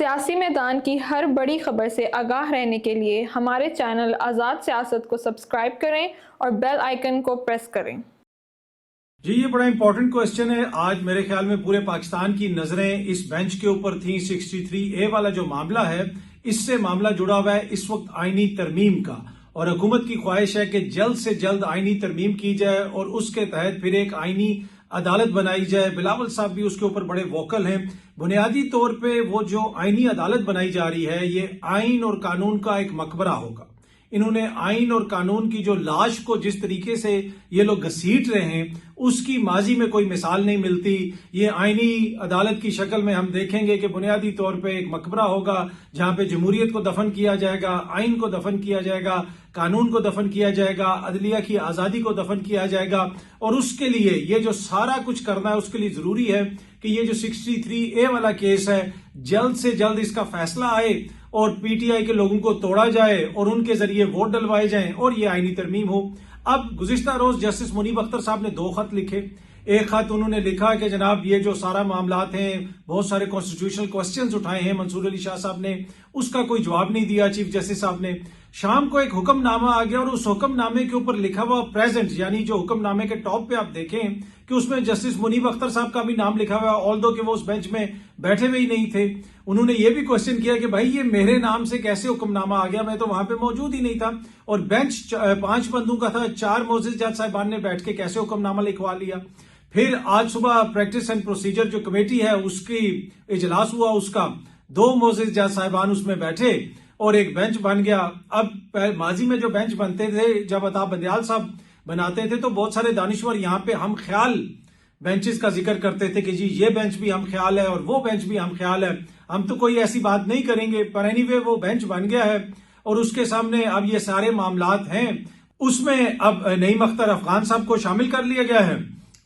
सियासी मैदान की हर बड़ी खबर से आगाह रहने के लिए हमारे चैनल आज़ाद सियासत को सब्सक्राइब करें और बेल आइकन को प्रेस करें। जी, ये बड़ा इंपॉर्टेंट क्वेश्चन है। आज मेरे ख्याल में पूरे पाकिस्तान की नजरें इस बेंच के ऊपर थी। 63A वाला जो मामला है, इससे मामला जुड़ा हुआ है इस वक्त आईनी तरमीम का, और हुकूमत की ख्वाहिश है कि जल्द से जल्द आईनी तरमीम की जाए और उसके तहत फिर एक आईनी अदालत बनाई जाए। बिलावल साहब भी उसके ऊपर बड़े वोकल हैं। बुनियादी तौर पे वो जो आईनी अदालत बनाई जा रही है, ये आइन और कानून का एक मकबरा होगा। इन्होंने आइन और कानून की जो लाश को जिस तरीके से ये लोग घसीट रहे हैं, उसकी माजी में कोई मिसाल नहीं मिलती। ये आईनी अदालत की शक्ल में हम देखेंगे कि बुनियादी तौर पे एक मकबरा होगा जहां पे जमहूरियत को दफन किया जाएगा, आइन को दफन किया जाएगा, कानून को दफन किया जाएगा, अदलिया की आजादी को दफन किया जाएगा। और उसके लिए ये जो सारा कुछ करना है, उसके लिए जरूरी है कि ये जो 63A वाला केस है, जल्द से जल्द इसका फैसला आए और पीटीआई के लोगों को तोड़ा जाए और उनके जरिए वोट डलवाए जाएं और ये आईनी तरमीम हो। अब गुज़िश्ता रोज जस्टिस मुनीब अख्तर साहब ने 2 खत लिखे। एक खत उन्होंने लिखा कि जनाब ये जो सारा मामलात हैं, बहुत सारे कॉन्स्टिट्यूशनल क्वेश्चंस उठाए हैं मंसूर अली शाह साहब ने, उसका कोई जवाब नहीं दिया चीफ जस्टिस साहब ने। शाम को एक हुक्मनामा आ गया और उस हुक्मनामे के ऊपर लिखा हुआ प्रेजेंट, यानी जो हुक्मनामे के टॉप पे आप देखें कि उसमें जस्टिस मुनीब अख्तर साहब का भी नाम लिखा हुआ है, ऑल्दो कि वो उस बेंच में बैठे हुए ही नहीं थे। उन्होंने ये भी क्वेश्चन किया कि भाई ये मेरे नाम से कैसे हुक्मनामा आ गया, मैं तो वहां पे मौजूद ही नहीं था। और बेंच 5 बंदों का था, 4 मोअज़्ज़िज़ जज साहिबान ने बैठ के कैसे हुक्मनामा लिखवा लिया। फिर आज सुबह प्रैक्टिस एंड प्रोसीजर जो कमेटी है उसकी इजलास हुआ, उसका 2 मोअज़्ज़िज़ जज साहिबान उसमें बैठे और एक बेंच बन गया। अब माजी में जो बेंच बनते थे, जब अताब बंदियाल साहब बनाते थे, तो बहुत सारे दानिश्वर यहाँ पे हम ख्याल बेंचेस का जिक्र करते थे कि जी ये बेंच भी हम ख्याल है और वो बेंच भी हम ख्याल है, हम तो कोई ऐसी बात नहीं करेंगे। पर एनीवे वो बेंच बन गया है और उसके सामने अब ये सारे मामलात हैं। उसमें अब नईम अख्तर अफगान साहब को शामिल कर लिया गया है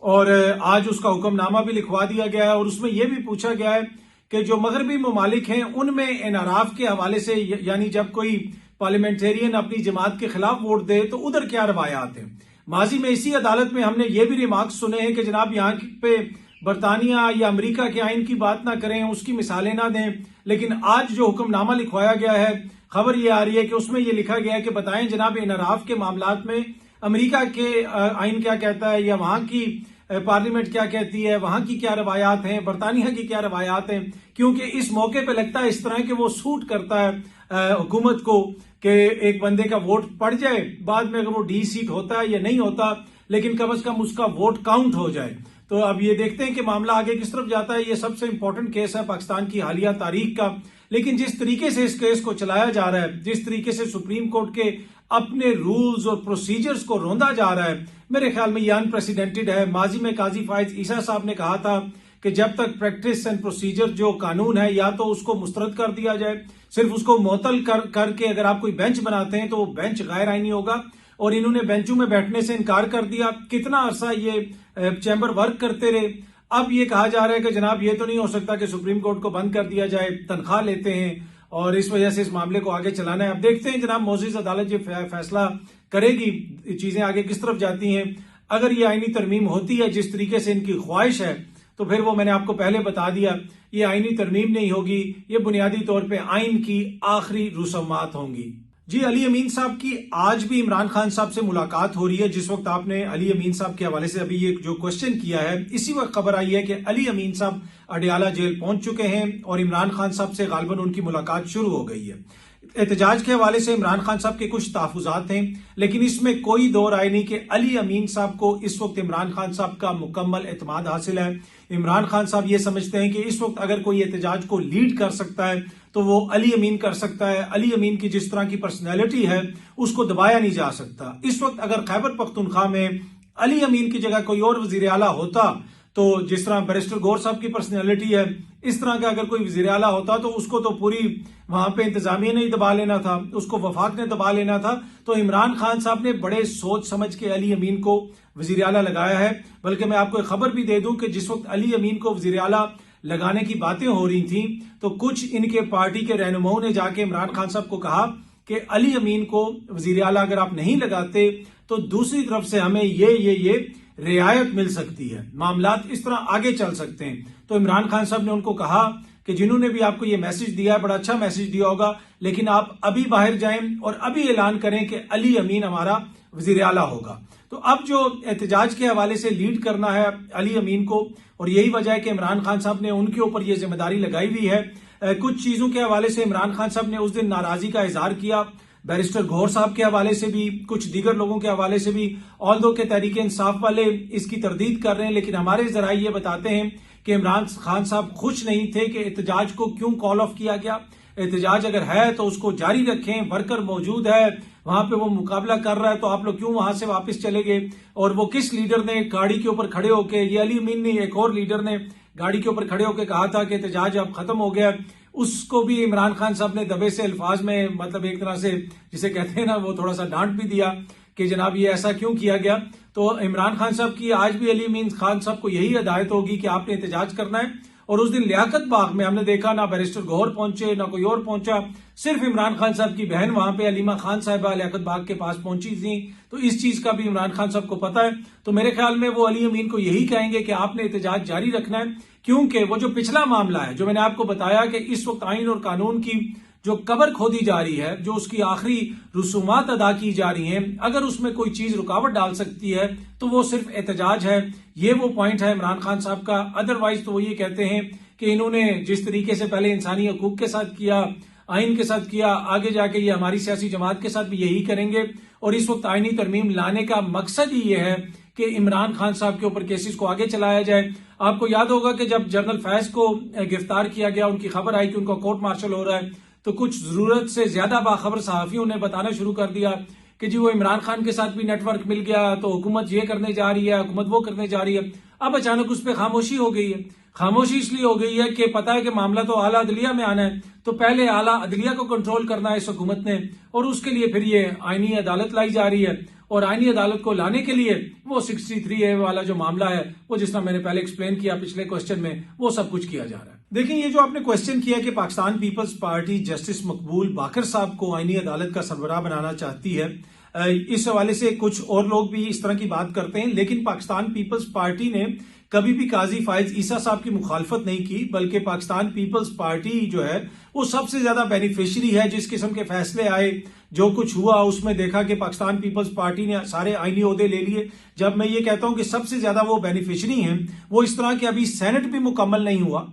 और आज उसका हुक्मनामा भी लिखवा दिया गया है। और उसमें यह भी पूछा गया है कि जो मगरबी ममालिक हैं उनमें एनआरएफ के हवाले से, यानी जब कोई पार्लियामेंटेरियन अपनी जमात के खिलाफ वोट दे तो उधर क्या रवायात हैं। माजी में इसी अदालत में हमने ये भी रिमार्क्स सुने हैं कि जनाब यहाँ पे बरतानिया या अमेरिका के आइन की बात ना करें, उसकी मिसालें ना दें। लेकिन आज जो हुक्मनामा लिखवाया गया है, खबर ये आ रही है कि उसमें यह लिखा गया है कि बताएं जनाब एनआरएफ के मामलात में अमेरिका के आइन क्या कहता है, या वहां की पार्लियामेंट क्या कहती है, वहां की क्या रवायात हैं, बरतानिया की क्या रवायात हैं। क्योंकि इस मौके पे लगता है इस तरह के वो सूट करता है हुकूमत को कि एक बंदे का वोट पड़ जाए, बाद में अगर वो डी सीट होता है या नहीं होता, लेकिन कम से कम उसका वोट काउंट हो जाए। तो अब ये देखते हैं कि मामला आगे किस तरफ जाता है। ये सबसे इंपॉर्टेंट केस है पाकिस्तान की हालिया तारीख का। लेकिन जिस तरीके से इस केस को चलाया जा रहा है, जिस तरीके से सुप्रीम कोर्ट के अपने रूल्स और प्रोसीजर्स को रोंदा जा रहा है, मेरे ख्याल में ये अनप्रेसिडेंटेड है। माजी में काजी फायज ईसा साहब ने कहा था कि जब तक प्रैक्टिस एंड प्रोसीजर जो कानून है, या तो उसको मुस्तरद कर दिया जाए, सिर्फ उसको मुअत्तल करके अगर आप कोई बेंच बनाते हैं तो वो बेंच गैर आईनी होगा। और इन्होंने बेंचों में बैठने से इनकार कर दिया। कितना अरसा ये चैम्बर वर्क करते रहे। अब ये कहा जा रहा है कि जनाब ये तो नहीं हो सकता कि सुप्रीम कोर्ट को बंद कर दिया जाए, तनख्वाह लेते हैं और इस वजह से इस मामले को आगे चलाना है। अब देखते हैं जनाब मोअज़्ज़िज़ अदालत ये फैसला करेगी, चीजें आगे किस तरफ जाती हैं। अगर ये आईनी तरमीम होती है जिस तरीके से इनकी ख्वाहिश है, तो फिर वो मैंने आपको पहले बता दिया, ये आईनी तरमीम नहीं होगी, ये बुनियादी तौर पे आइन की आखिरी रसूमात होंगी। जी, अली अमीन साहब की आज भी इमरान खान साहब से मुलाकात हो रही है। जिस वक्त आपने अली अमीन साहब के हवाले से अभी ये जो क्वेश्चन किया है, इसी वक्त खबर आई है कि अली अमीन साहब अडियाला जेल पहुंच चुके हैं और इमरान खान साहब से गालिबन उनकी मुलाकात शुरू हो गई है। एहतजाज के हवाले से इमरान खान साहब के कुछ तहफुजात हैं, लेकिन इसमें कोई दो राय नहीं कि अली अमीन साहब को इस वक्त इमरान खान साहब का मुकम्मल एतमाद हासिल है। इमरान खान साहब ये समझते हैं कि इस वक्त अगर कोई एहतजाज को लीड कर सकता है तो वो अली अमीन कर सकता है। अली अमीन की जिस तरह की पर्सनैलिटी है उसको दबाया नहीं जा सकता। इस वक्त अगर खैबर पख्तूनख्वा में अली अमीन की जगह कोई और वजीर आला होता, तो जिस तरह बैरिस्टर गौर साहब की पर्सनैलिटी है, इस तरह का अगर कोई वजीर आला होता तो उसको तो पूरी वहां पे इंतजामिया ने ही दबा लेना था, उसको वफाक ने दबा लेना था। तो इमरान खान साहब ने बड़े सोच समझ के अली अमीन को वजीर आला लगाया है। बल्कि मैं आपको एक खबर भी दे दूं कि जिस वक्त अली अमीन को वजीर आला लगाने की बातें हो रही थी, तो कुछ इनके पार्टी के रहनुमाओं ने जाके इमरान खान साहब को कहा कि अली अमीन को वजीर आला अगर आप नहीं लगाते तो दूसरी तरफ से हमें ये रियायत मिल सकती है, मामलात इस तरह आगे चल सकते हैं। तो इमरान खान साहब ने उनको कहा कि जिन्होंने भी आपको ये मैसेज दिया है, बड़ा अच्छा मैसेज दिया होगा, लेकिन आप अभी बाहर जाएं और अभी ऐलान करें कि अली अमीन हमारा वजीर आला होगा। तो अब जो एहतजाज के हवाले से लीड करना है अली अमीन को, और यही वजह है कि इमरान खान साहब ने उनके ऊपर यह जिम्मेदारी लगाई हुई है। कुछ चीजों के हवाले से इमरान खान साहब ने उस दिन नाराजगी का इजहार किया, बैरिस्टर गौहर साहब के हवाले से भी, कुछ दीगर लोगों के हवाले से भी, ऑल्दो के तहरीक इंसाफ वाले इसकी तरदीद कर रहे हैं, लेकिन हमारे जराए ये बताते हैं कि इमरान खान साहब खुश नहीं थे कि एहतजाज को क्यों कॉल ऑफ किया गया। एहतजाज अगर है तो उसको जारी रखें, वर्कर मौजूद है वहां पे, वो मुकाबला कर रहा है, तो आप लोग क्यों वहां से वापस चले गए। और वो किस लीडर ने गाड़ी के ऊपर खड़े होकर, ये अली अमीन ने, एक और लीडर ने गाड़ी के ऊपर खड़े होकर कहा था कि एहतजाज अब खत्म हो गया, उसको भी इमरान खान साहब ने दबे से अल्फाज में, मतलब एक तरह से जिसे कहते हैं ना, वो थोड़ा सा डांट भी दिया कि जनाब ये ऐसा क्यों किया गया। तो इमरान खान साहब की आज भी अली अमीन खान साहब को यही हिदायत होगी कि आपने एहतजाज करना है। और उस दिन लियाकत बाग में हमने देखा ना बैरिस्टर गौहर पहुंचे ना कोई और पहुंचा, सिर्फ इमरान खान साहब की बहन वहां पे अलीमा खान साहिबा लियाकत बाग के पास पहुंची थी। तो इस चीज का भी इमरान खान साहब को पता है। तो मेरे ख्याल में वो अली अमीन को यही कहेंगे कि आपने एहतजाज जारी रखना है, क्योंकि वो जो पिछला मामला है, जो मैंने आपको बताया कि इस वक्त आइन और कानून की जो कबर खोदी जा रही है, जो उसकी आखिरी रसूमात अदा की जा रही हैं, अगर उसमें कोई चीज रुकावट डाल सकती है तो वो सिर्फ एहतजाज है। ये वो पॉइंट है इमरान खान साहब का। अदरवाइज तो वो ये कहते हैं कि इन्होंने जिस तरीके से पहले इंसानी हकूक के साथ किया, आइन के साथ किया, आगे जाके ये हमारी सियासी जमात के साथ भी यही करेंगे। और इस वक्त आइनी तरमीम लाने का मकसद ही ये है कि इमरान खान साहब के ऊपर केसेस को आगे चलाया जाए। आपको याद होगा कि जब जनरल फैज को गिरफ्तार किया गया, उनकी खबर आई कि उनका कोर्ट मार्शल हो रहा है, तो कुछ जरूरत से ज्यादा बाखबर सहाफियों ने बताना शुरू कर दिया कि जी वो इमरान खान के साथ भी नेटवर्क मिल गया, तो हुकूमत ये करने जा रही है, हुकूमत वो करने जा रही है। अब अचानक उस पर खामोशी हो गई है। खामोशी इसलिए हो गई है कि पता है कि मामला तो आला अदलिया में आना है, तो पहले आला अदलिया को कंट्रोल करना है इस हुकूमत ने, और उसके लिए फिर ये आईनी अदालत लाई जा रही है। और आईनी अदालत को लाने के लिए वो 63A वाला जो मामला है, वो जिस तरह मैंने पहले एक्सप्लेन किया पिछले क्वेश्चन में, वो सब कुछ किया जा रहा है। देखिए, ये जो आपने क्वेश्चन किया कि पाकिस्तान पीपल्स पार्टी जस्टिस मकबूल बाकर साहब को आईनी अदालत का सरबराह बनाना चाहती है, इस हवाले से कुछ और लोग भी इस तरह की बात करते हैं, लेकिन पाकिस्तान पीपल्स पार्टी ने कभी भी काजी फाइज ईसा साहब की मुखालफत नहीं की, बल्कि पाकिस्तान पीपल्स पार्टी जो है वो सबसे ज्यादा बेनिफिशियरी है। जिस किस्म के फैसले आए, जो कुछ हुआ, उसमें देखा कि पाकिस्तान पीपल्स पार्टी ने सारे आईनी ओहदे ले लिए। जब मैं ये कहता हूं कि सबसे ज्यादा वो बेनिफिशियरी हैं, वो इस तरह के अभी सेनेट भी मुकम्मल नहीं हुआ,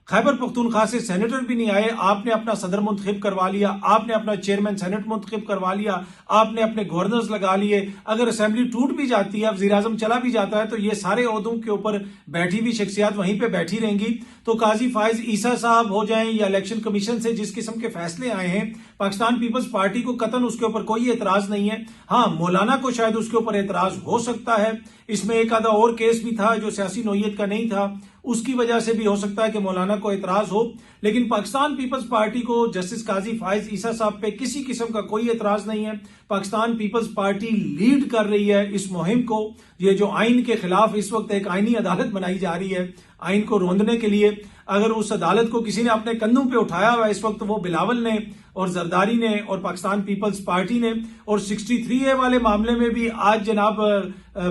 खैबर पख्तूनख्वा से सेनेटर भी नहीं आए, आपने अपना सदर मुंतखिब करवा लिया, आपने अपना चेयरमैन सेनेट मुंतखिब करवा लिया, आपने अपने गवर्नर्स लगा लिए। अगर असेंबली टूट भी जाती है, वज़ीर आज़म चला भी जाता है, तो ये सारे ओहदों के ऊपर बैठी हुई शख्सियात वहीं पे बैठी रहेंगी। तो काजी फाइज ईसा साहब हो जाएं या इलेक्शन कमीशन से जिस किस्म के फैसले आए हैं, पाकिस्तान पीपल्स पार्टी को कतन उसके ऊपर कोई एतराज नहीं है। हाँ, मौलाना को शायद उसके ऊपर एतराज हो सकता है, इसमें एक आधा और केस भी था जो सियासी नौयत का नहीं था, उसकी वजह से भी हो सकता है कि मौलाना को एतराज हो। लेकिन पाकिस्तान पीपल्स पार्टी को जस्टिस काजी फाइज ईसा साहब पे किसी किस्म का कोई एतराज नहीं है। पाकिस्तान पीपल्स पार्टी लीड कर रही है इस मुहिम को। ये जो आइन के खिलाफ इस वक्त एक आइनी अदालत बनाई जा रही है आइन को रोंदने के लिए, अगर उस अदालत को किसी ने अपने कंधों पे उठाया हुआ इस वक्त, वो बिलावल ने और जरदारी ने और पाकिस्तान पीपल्स पार्टी ने। और 63A वाले मामले में भी आज जनाब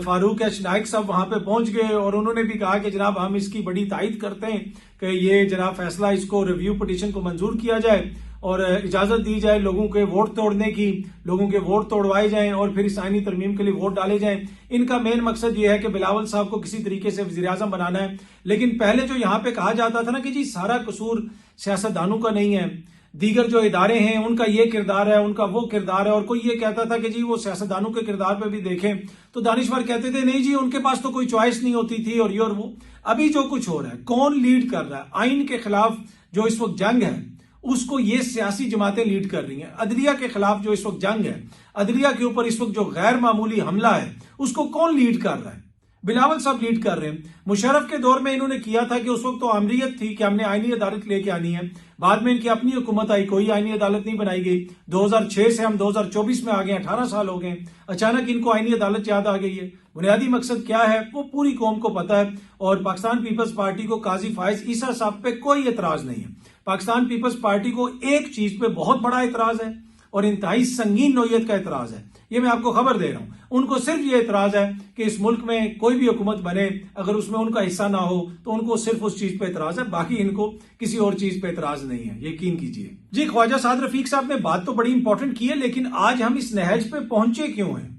फारूक एच नाइक साहब वहां पे पहुंच गए और उन्होंने भी कहा कि जनाब हम इसकी बड़ी तायद करते हैं कि ये जनाब फैसला, इसको रिव्यू पिटीशन को मंजूर किया जाए और इजाजत दी जाए लोगों के वोट तोड़ने की, लोगों के वोट तोड़वाए जाएं और फिर इस आईनी तरमीम के लिए वोट डाले जाएं। इनका मेन मकसद ये है कि बिलावल साहब को किसी तरीके से वजीर आजम बनाना है। लेकिन पहले जो यहाँ पे कहा जाता था ना कि जी सारा कसूर सियासतदानों का नहीं है, दीगर जो इदारे हैं उनका ये किरदार है, उनका वो किरदार है, और कोई ये कहता था कि जी वो सियासतदानों के किरदार पे भी देखें, तो दानिशवर कहते थे नहीं जी उनके पास तो कोई चॉइस नहीं होती थी और ये और वो। अभी जो कुछ हो रहा है, कौन लीड कर रहा है आइन के खिलाफ जो इस वक्त जंग है, उसको ये सियासी जमातें लीड कर रही हैं। अदलिया के खिलाफ जो इस वक्त जंग है, अदलिया के ऊपर इस वक्त जो गैर मामूली हमला है, उसको कौन लीड कर रहा है? बिलावल साहब लीड कर रहे हैं। मुशर्रफ के दौर में इन्होंने किया था कि उस वक्त तो आमरीयत थी कि हमने आईनी अदालत लेके आनी है। बाद में इनकी अपनी हुकूमत आई, कोई आईनी अदालत नहीं बनाई गई। 2006 से हम 2024 में आ गए, 18 साल हो गए, अचानक इनको आईनी अदालत याद आ गई है। बुनियादी मकसद क्या है वो पूरी कौम को पता है और पाकिस्तान पीपल्स पार्टी को काजी फाइज ईसा साहब पे कोई एतराज नहीं है। पाकिस्तान पीपल्स पार्टी को एक चीज पे बहुत बड़ा एतराज है, और इंतहाई संगीन नौयत का एतराज है। ये मैं आपको खबर दे रहा हूं। उनको सिर्फ ये एतराज है कि इस मुल्क में कोई भी हुकूमत बने, अगर उसमें उनका हिस्सा ना हो तो उनको सिर्फ उस चीज पे एतराज है, बाकी इनको किसी और चीज पे एतराज नहीं है, यकीन कीजिए। जी, ख्वाजा साद रफीक साहब ने बात तो बड़ी इंपॉर्टेंट की है, लेकिन आज हम इस नहज पे पहुंचे क्यों हैं?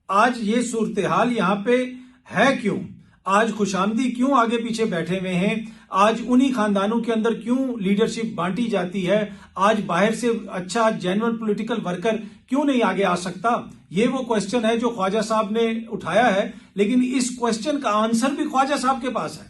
आज ये सूरत हाल यहां पे है क्यों? आज खुशामदी क्यों आगे पीछे बैठे हुए हैं? आज उन्हीं खानदानों के अंदर क्यों लीडरशिप बांटी जाती है? आज बाहर से अच्छा जेन्युइन पॉलिटिकल वर्कर क्यों नहीं आगे आ सकता? ये वो क्वेश्चन है जो ख्वाजा साहब ने उठाया है, लेकिन इस क्वेश्चन का आंसर भी ख्वाजा साहब के पास है।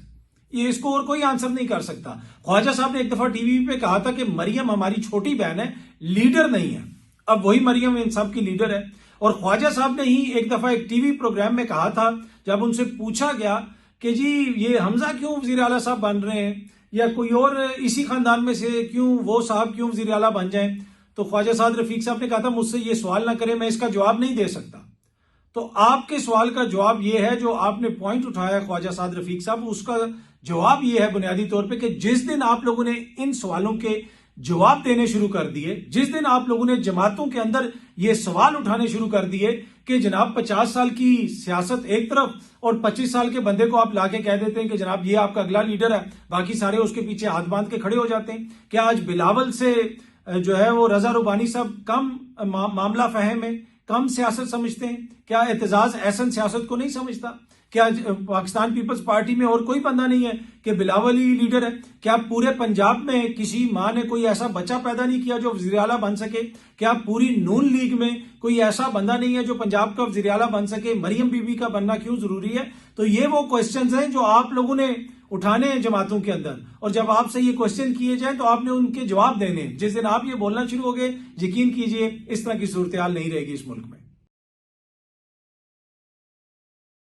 ये इसको और कोई आंसर नहीं कर सकता। ख्वाजा साहब ने एक दफा टीवी पे कहा था कि मरियम हमारी छोटी बहन है, लीडर नहीं है। अब वही मरियम इन सब की लीडर है। और ख्वाजा साहब ने ही एक दफा एक टीवी प्रोग्राम में कहा था, जब उनसे पूछा गया कि जी ये हमजा क्यों वजीर आला साहब बन रहे हैं, या कोई और इसी खानदान में से क्यों वो साहब क्यों वजीर आला बन जाएं, तो ख्वाजा साद रफीक साहब ने कहा था मुझसे ये सवाल ना करें, मैं इसका जवाब नहीं दे सकता। तो आपके सवाल का जवाब ये है, जो आपने पॉइंट उठाया ख्वाजा साद रफीक साहब, उसका जवाब ये है बुनियादी तौर पे कि जिस दिन आप लोगों ने इन सवालों के जवाब देने शुरू कर दिए, जिस दिन आप लोगों ने जमातों के अंदर ये सवाल उठाने शुरू कर दिए कि जनाब 50 साल की सियासत एक तरफ और 25 साल के बंदे को आप लाके कह देते हैं कि जनाब ये आपका अगला लीडर है, बाकी सारे उसके पीछे हाथ बांध के खड़े हो जाते हैं। क्या आज बिलावल से जो है वो रजा रुबानी साहब कम मामला फहम है, कम सियासत समझते हैं? क्या एतजाज एहसन सियासत को नहीं समझता? क्या पाकिस्तान पीपल्स पार्टी में और कोई बंदा नहीं है कि बिलावल ही लीडर है? क्या पूरे पंजाब में किसी मां ने कोई ऐसा बच्चा पैदा नहीं किया जो वज़ीर आला बन सके? क्या पूरी नून लीग में कोई ऐसा बंदा नहीं है जो पंजाब का वज़ीर आला बन सके? मरियम बीबी का बनना क्यों जरूरी है? तो ये वो क्वेश्चंस हैं जो आप लोगों ने उठाने हैं जमातों के अंदर, और जब आपसे ये क्वेश्चन किए जाए तो आपने उनके जवाब देने। जिस दिन आप ये बोलना शुरू हो गए, यकीन कीजिए इस तरह की सूरत हाल नहीं रहेगी इस मुल्क में।